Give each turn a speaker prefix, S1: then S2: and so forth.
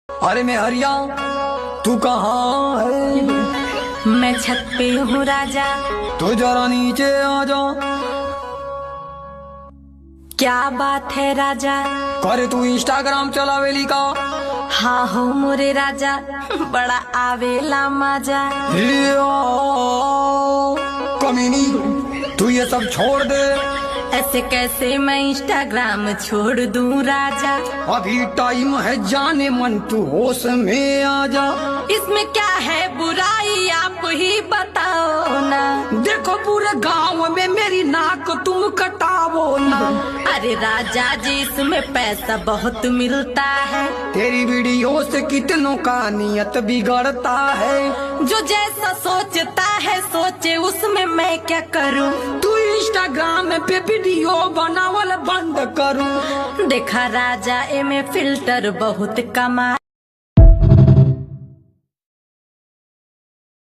S1: अरे मैं हरिया, तू कहाँ है?
S2: मैं छत पे हूँ राजा।
S1: तो जरा नीचे आ जा।
S2: क्या बात है राजा?
S1: करे तू इंस्टाग्राम चलावेली का?
S2: हाँ हो मोरे राजा, बड़ा आवेला मजा।
S1: कमीनी, तू ये सब छोड़ दे।
S2: ऐसे कैसे मैं इंस्टाग्राम छोड़ दूं राजा?
S1: अभी टाइम है जाने मन, तू होश में आ जा।
S2: इसमें क्या है बुराई, आप ही बताओ ना।
S1: देखो पूरे गांव में मेरी नाक तुम कटावो ना।
S2: अरे राजा जी, इसमें पैसा बहुत मिलता है।
S1: तेरी वीडियो से कितनों का नियत बिगड़ता है।
S2: जो जैसा सोचता है सोचे, उसमें मैं क्या करूं?
S1: तू इंस्टाग्राम पे वीडियो बनावल बंद करूं।
S2: देखा राजा, एमे फिल्टर बहुत कमा